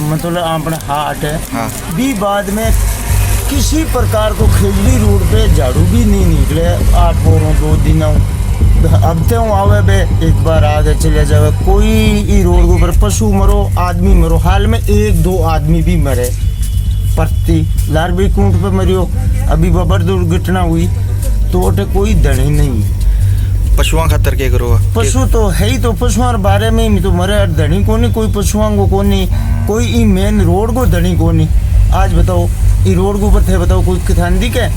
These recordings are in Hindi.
मतलब अपना हाट है। हाँ। भी बाद में किसी प्रकार को खेजड़ी रोड पे झाड़ू भी नहीं निकले 8 और 2 दिनों। अब तो आवे बे एक बार आगे चले जावे कोई ई रोड के ऊपर पशु मरो आदमी मरो। हाल में 1-2 आदमी भी मरे प्रति लारबी कुंड पे मरियो। अभी बबर दुर्घटना हुई तो ओटे कोई धनी नहीं। पशुओं खातर क्या करो? पशु तो है ही तो पशुओं के बारे में ही तो मरे धनी को नहीं कोई पशुओं को कोनी कोई ई मेन रोड को धनी को नहीं। आज बताओ ई रोड के ऊपर थे बताओ कोई किसान दी के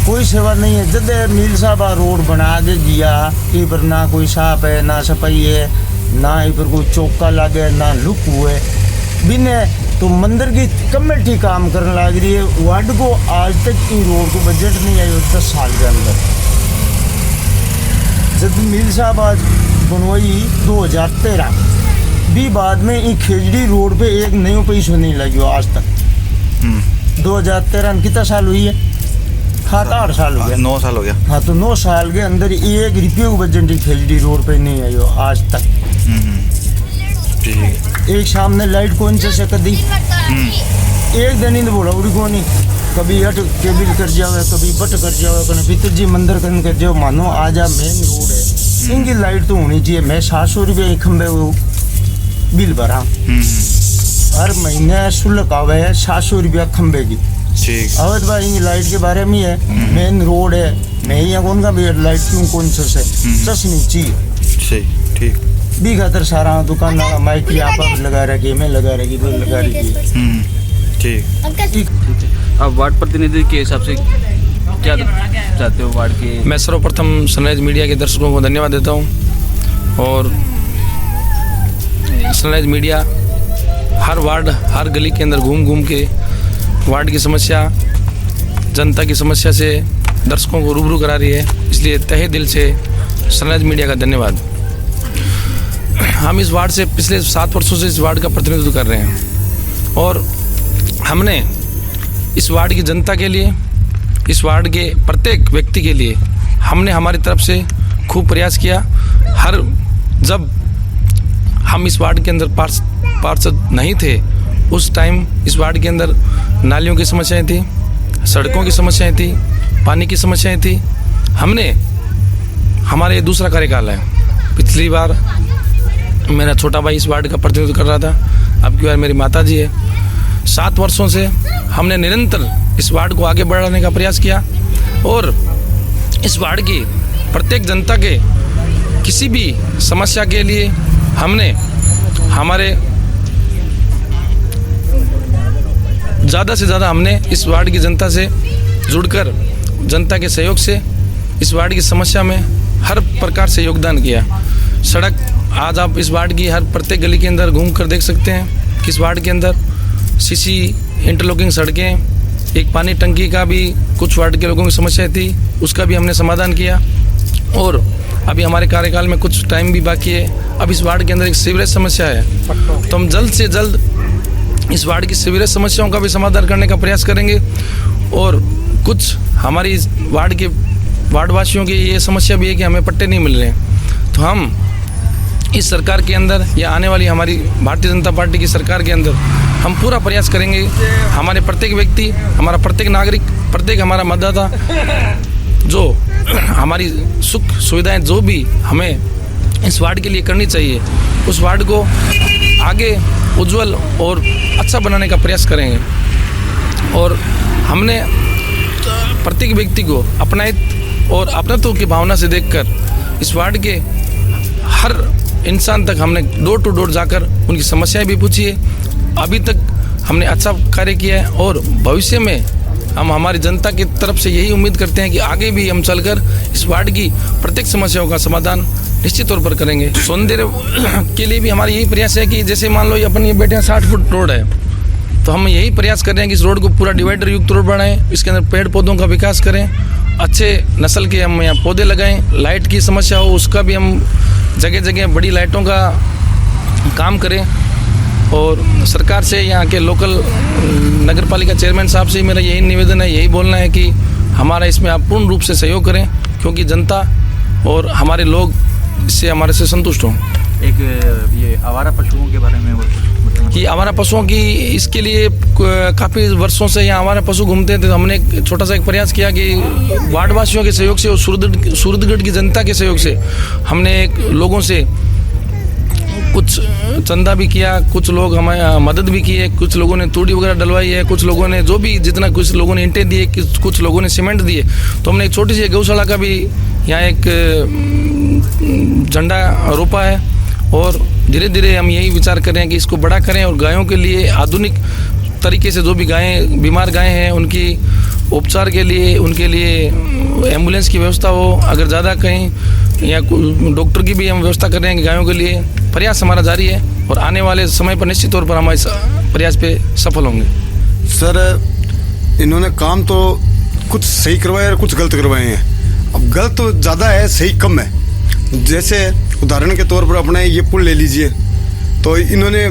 कोई सेवा नहीं है। जब मील साहब रोड बना के दिया ई पर ना कोई साफ है ना सफाई है ना ई पर कोई चौका लागे ना लुक हुए बिने तो मंदिर की कमेटी काम करने लग रही है। वार्ड को आज तक ई रोड को बजट नहीं आई 10 साल के अंदर। जब मील साहब आज बनवाई 2013 भी बाद में ई खेजड़ी रोड पे एक नया पैसा नहीं लगी आज तक। 2013 में कितना साल हुई है? 7-8 साल हो गया। 9 साल हो गया। हाँ तो 9 साल के अंदर 1 रुपये को बजट खेजड़ी रोड पे नहीं आई हो आज तक। एक सामने लाइट कौन से कदी एक दिन ही तो बोला उड़ी को नहीं कभी हट केबिल कर जावे कभी बट कर जावे कभी पितरजी मंदिर कर जाओ मानो आज मेन रोड है इनकी लाइट तो होनी चाहिए। मैं 700 रुपये खंबे वो बिल भरा हर महीने शुल्क आवे है 700 रुपया खंबे की। ठीक। अवध भाई इनकी लाइट के बारे में है मेन रोड है मैं यहाँ कौन का भी लाइट क्यों कौन से चसनी चाहिए। सही। ठीक। भी खातर सारा दुकान माइक यहाँ पर लगा रखी मैं लगा रखी कोई लगा रखी। ठीक। अब वार्ड प्रतिनिधि के हिसाब से क्या चाहते हो वार्ड के? मैं सर्वप्रथम सनराइज मीडिया के दर्शकों को धन्यवाद देता हूं और सनराइज मीडिया हर वार्ड हर गली के अंदर घूम घूम के वार्ड की समस्या जनता की समस्या से दर्शकों को रूबरू करा रही है। इसलिए तहे दिल से सनराइज मीडिया का धन्यवाद। हम इस वार्ड से पिछले 7 वर्षों से इस वार्ड का प्रतिनिधित्व कर रहे हैं और हमने इस वार्ड की जनता के लिए इस वार्ड के प्रत्येक व्यक्ति के लिए हमने हमारी तरफ से खूब प्रयास किया। हर जब हम इस वार्ड के अंदर पार्षद नहीं थे उस टाइम इस वार्ड के अंदर नालियों की समस्याएं थी, सड़कों की समस्याएं थी, पानी की समस्याएं थी। हमने हमारे दूसरा कार्यकाल है पिछली बार मेरा छोटा भाई इस वार्ड का प्रतिनिधित्व कर रहा था अब की बार मेरी माता जी है। 7 वर्षों से हमने निरंतर इस वार्ड को आगे बढ़ाने का प्रयास किया और इस वार्ड की प्रत्येक जनता के किसी भी समस्या के लिए हमने हमारे ज़्यादा से ज़्यादा हमने इस वार्ड की जनता से जुड़कर जनता के सहयोग से इस वार्ड की समस्या में हर प्रकार से योगदान किया। सड़क आज आप इस वार्ड की हर प्रत्येक गली के अंदर घूम कर देख सकते हैं कि इस वार्ड के अंदर सीसी इंटरलॉकिंग सड़कें, एक पानी टंकी का भी कुछ वार्ड के लोगों की समस्या थी उसका भी हमने समाधान किया और अभी हमारे कार्यकाल में कुछ टाइम भी बाकी है। अब इस वार्ड के अंदर एक सीवरेज समस्या है तो हम जल्द से जल्द इस वार्ड की सीवरेज समस्याओं का भी समाधान करने का प्रयास करेंगे और कुछ हमारी वार्ड के वार्डवासियों की ये समस्या भी है कि हमें पट्टे नहीं मिल रहे हैं। तो हम इस सरकार के अंदर या आने वाली हमारी भारतीय जनता पार्टी की सरकार के अंदर हम पूरा प्रयास करेंगे। हमारे प्रत्येक व्यक्ति हमारा प्रत्येक नागरिक प्रत्येक हमारा मतदाता जो हमारी सुख सुविधाएं जो भी हमें इस वार्ड के लिए करनी चाहिए उस वार्ड को आगे उज्जवल और अच्छा बनाने का प्रयास करेंगे। और हमने प्रत्येक व्यक्ति को अपनायत और अपनत्व की भावना से देखकर इस वार्ड के हर इंसान तक हमने डोर टू डोर जाकर उनकी समस्याएं भी पूछी है। अभी तक हमने अच्छा कार्य किया है और भविष्य में हम हमारी जनता की तरफ से यही उम्मीद करते हैं कि आगे भी हम चलकर इस वार्ड की प्रत्येक समस्याओं का समाधान निश्चित तौर पर करेंगे। सौंदर्य के लिए भी हमारा यही प्रयास है कि जैसे मान लो अपन ये बैठे 60 फुट रोड है तो हम यही प्रयास कर रहे हैं कि इस रोड को पूरा डिवाइडर युक्त रोड बनाएं, इसके अंदर पेड़ पौधों का विकास करें, अच्छे नस्ल के हम यहाँ पौधे लगाएं, लाइट की समस्या हो उसका भी हम जगह जगह बड़ी लाइटों का काम करें। और सरकार से यहाँ के लोकल नगर पालिका चेयरमैन साहब से मेरा यही निवेदन है, यही बोलना है कि हमारा इसमें आप पूर्ण रूप से सहयोग करें क्योंकि जनता और हमारे लोग इससे हमारे से संतुष्ट हों। एक ये आवारा पशुओं के बारे में कि हमारा पशुओं की इसके लिए काफ़ी वर्षों से यहाँ हमारे पशु घूमते थे। तो हमने एक छोटा सा एक प्रयास किया कि वार्डवासियों के सहयोग से और सूरतगढ़ की जनता के सहयोग से हमने एक लोगों से कुछ चंदा भी किया, कुछ लोग हमें मदद भी की है, कुछ लोगों ने तूड़ी वगैरह डलवाई है, कुछ लोगों ने जो भी जितना, कुछ लोगों ने ईंटें दिए, कुछ लोगों ने सीमेंट दिए। तो हमने एक छोटी सी गौशाला का भी यहाँ एक झंडा रोपा है और धीरे धीरे हम यही विचार कर रहे हैं कि इसको बड़ा करें और गायों के लिए आधुनिक तरीके से जो भी गायें, बीमार गायें हैं, उनकी उपचार के लिए, उनके लिए एम्बुलेंस की व्यवस्था हो। अगर ज़्यादा कहीं या डॉक्टर की भी हम व्यवस्था कर रहे हैं कि गायों के लिए। प्रयास हमारा जारी है और आने वाले समय पर निश्चित तौर पर हम इस प्रयास पे सफल होंगे। सर, इन्होंने काम तो कुछ सही करवाए और कुछ गलत करवाए हैं। अब गलत तो ज़्यादा है, सही कम है। जैसे उदाहरण के तौर पर अपने ये पुल ले लीजिए, तो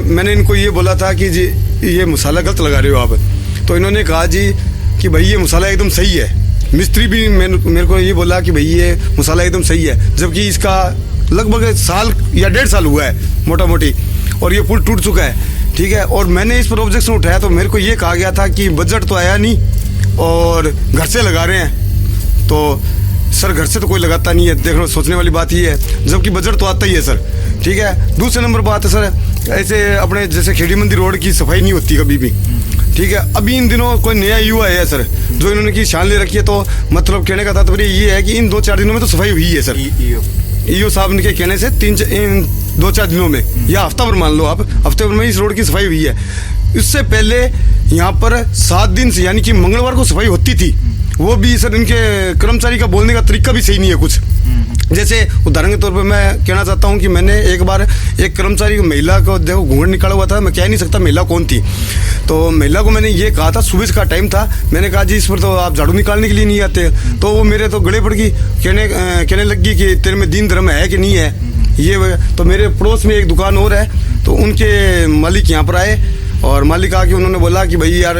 मैंने इनको ये बोला था कि जी ये मसाला गलत लगा रहे हो आप। तो इन्होंने कहा जी कि भाई ये मसाला एकदम सही है। मिस्त्री भी मेरे को ये बोला कि भाई ये मसाला एकदम सही है, जबकि इसका लगभग साल या 1.5 साल हुआ है मोटा मोटी, और ये पुल टूट चुका है। ठीक है, और मैंने इस पर ऑब्जेक्शन उठाया तो मेरे को ये कहा गया था कि बजट तो आया नहीं और घर से लगा रहे हैं। तो सर, घर से तो कोई लगाता नहीं है, देखो सोचने वाली बात ये है, जबकि बजट तो आता ही है सर। ठीक है, दूसरे नंबर बात है सर, ऐसे अपने जैसे खेड़ी मंदिर रोड की सफाई नहीं होती कभी भी। ठीक है, अभी इन दिनों कोई नया युवा है सर जो इन्होंने की शान ले रखी है। तो मतलब कहने का तात्पर्य ये है कि इन 2-4 दिनों में तो सफाई हुई है सर। ईओ साहब के कहने से 2-4 दिनों में या हफ्ता भर मान लो आप, हफ्ते भर में इस रोड की सफाई हुई है। इससे पहले यहाँ पर 7 दिन से यानी कि मंगलवार को सफाई होती थी, वो भी सर इनके कर्मचारी का बोलने का तरीका भी सही नहीं है कुछ। जैसे उदाहरण के तौर पे मैं कहना चाहता हूँ कि मैंने एक बार एक कर्मचारी महिला को देखो घूंघट निकाला हुआ था, मैं कह नहीं सकता महिला कौन थी। तो महिला को मैंने ये कहा था, सुबह का टाइम था, मैंने कहा जी इस पर तो आप झाड़ू निकालने के लिए नहीं आते। तो वो मेरे तो गले पड़ गई, कहने लगी कि तेरे में दीन धर्म है कि नहीं है ये। तो मेरे पड़ोस में एक दुकान और है, तो उनके मालिक यहाँ पर आए और मालिक आके उन्होंने बोला कि भाई यार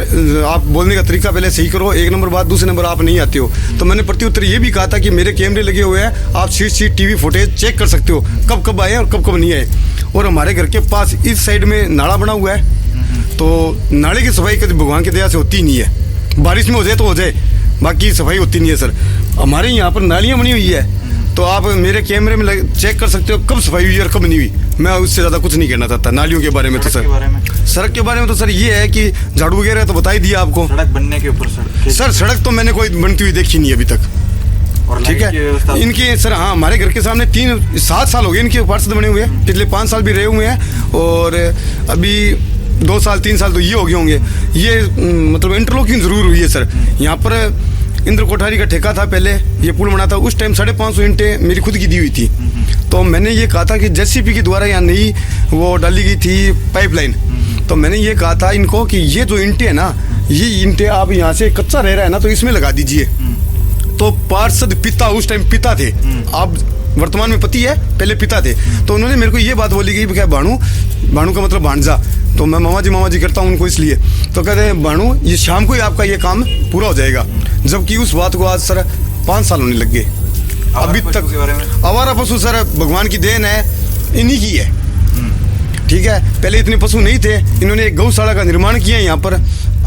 आप बोलने का तरीका पहले सही करो, एक नंबर बात, दूसरे नंबर आप नहीं आते हो। तो मैंने प्रत्युत्तर ये भी कहा था कि मेरे कैमरे लगे हुए हैं, आप सीट टीवी फुटेज चेक कर सकते हो कब कब आए और कब कब नहीं आए। और हमारे घर के पास इस साइड में नाला बना हुआ है, तो नाले की सफाई कभी भगवान की दया से होती नहीं है। बारिश में हो जाए तो हो जाए, बाकी सफाई होती नहीं है सर। हमारे यहाँ पर नालियाँ बनी हुई है, तो आप मेरे कैमरे में चेक कर सकते हो कब सफाई हुई और कब नहीं हुई। मैं उससे ज़्यादा कुछ नहीं कहना चाहता नालियों के बारे में। तो सर सड़क के बारे में तो सर ये है कि झाड़ू वगैरह तो बता ही दिया आपको। सड़क बनने के ऊपर सर सड़क तो मैंने कोई बनती हुई देखी नहीं अभी तक। ठीक है, इनकी सर हाँ हमारे घर के सामने 7 साल हो गए इनके पार्षद बने हुए हैं, पिछले 5 साल भी रहे हुए हैं, और अभी 2 साल 3 साल तो ये हो गए होंगे। ये मतलब इंटरलॉकिंग जरूर हुई है सर। यहाँ पर इंद्र कोठारी का ठेका था पहले, ये पुल बना था, उस टाइम 550 ईंटें मेरी खुद की दी हुई थी। तो मैंने ये कहा था कि जेसीपी के द्वारा यहाँ नई वो डाली गई थी पाइपलाइन। तो मैंने ये कहा था इनको कि ये जो ईंटें है ना, ये ईंटें आप यहाँ से कच्चा रह रहा है ना तो इसमें लगा दीजिए। तो पार्षद पिता, उस टाइम पिता थे, आप वर्तमान में पति है, पहले पिता थे। तो उन्होंने मेरे को ये बात बोली कि क्या भाणु का मतलब भांजा, तो मैं मामा जी करता हूँ उनको इसलिए। तो कहते हैं भाणु ये शाम को ही आपका ये काम पूरा हो जाएगा, जबकि उस बात को आज सर 5 साल होने लग गए अभी तक। आवारा पशु सर भगवान की देन है, इन्हीं की है। ठीक है, पहले इतने पशु नहीं थे, इन्होंने एक गौशाला का निर्माण किया यहाँ पर,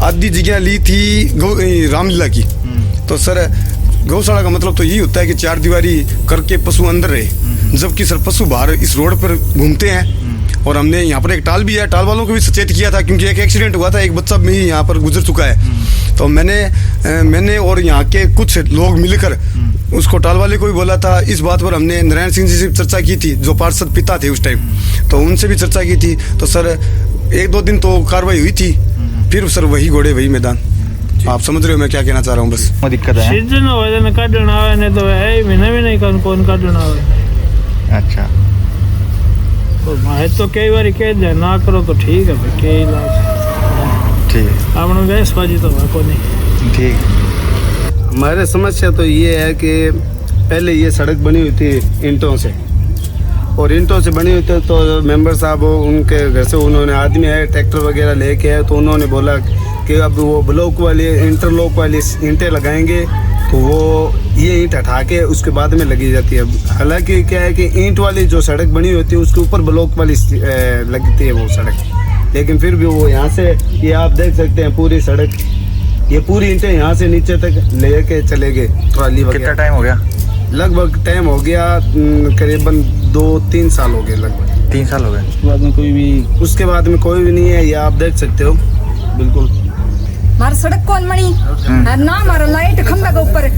आधी जगह ली थी रामलीला की। तो सर गौशाला का मतलब तो यही होता है कि 4 दीवारी करके पशु अंदर रहे, जबकि सर पशु बाहर इस रोड पर घूमते हैं। और हमने यहाँ पर एक टाल भी है, टाल वालों को भी सचेत किया था, क्योंकि एक एक्सीडेंट हुआ था, एक बच्चा भी यहाँ पर गुजर चुका है। तो मैंने और यहाँ के कुछ लोग मिलकर उसको टाल वाले को भी बोला था। इस बात पर हमने नारायण सिंह जी से चर्चा की थी, जो पार्षद पिता थे उस टाइम, तो उनसे भी चर्चा की थी। तो सर 1-2 दिन तो कार्रवाई हुई थी, फिर सर वही घोड़े वही मैदान। आप समझ रहे हो मैं क्या कहना चाह रहा हूँ। बस दिक्कत है सीजन हो जाने काटना आवे ने तो है महीना भी नहीं कौन काटना आवे। अच्छा, तो मैं तो कई बार कह दे ना करो तो ठीक है भाई, के इलाज ठीक आपने गैस बाजी तो को नहीं ठीक। हमारे समस्या तो ये है कि पहले ये सड़क बनी हुई थी ईंटों से, और ईंटों से बनी हुई थी तो मेंबर साहब उनके घर से उन्होंने आदमी है ट्रैक्टर वगैरह लेके आए, तो उन्होंने बोला कि अब वो ब्लॉक वाली इंटरलॉक वाली ईंटें लगाएंगे, तो वो ये ईंट हटा के उसके बाद में लगी जाती है। हालांकि क्या है कि ईंट वाली जो सड़क बनी होती है उसके ऊपर ब्लॉक वाली लगती है वो सड़क, लेकिन फिर भी वो यहाँ से, ये आप देख सकते हैं पूरी सड़क, ये पूरी ईंटें यहाँ से नीचे तक लेके चले गए ट्रॉली कितना वगैरह। टाइम हो गया? लगभग टाइम हो गया करीबन 2-3 साल हो गए लगभग। 3 साल हो गए। उसके बाद में कोई भी नहीं है, ये आप देख सकते हो बिल्कुल। हमारी सड़क कौन बनी और ना हमारा लाइट खंभे के ऊपर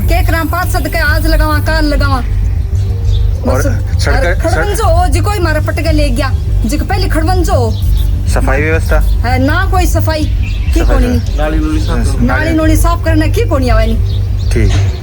के कराम 5-7 के आज लगावा काल लगावा। और सड़क खड़वंजो जी कोई मारा पटके ले गया जी पहले खड़वंजो सफाई व्यवस्था है ना, कोई सफाई की कोनी, नाली नोली साफ करना की कोनी आवे नहीं। ठीक।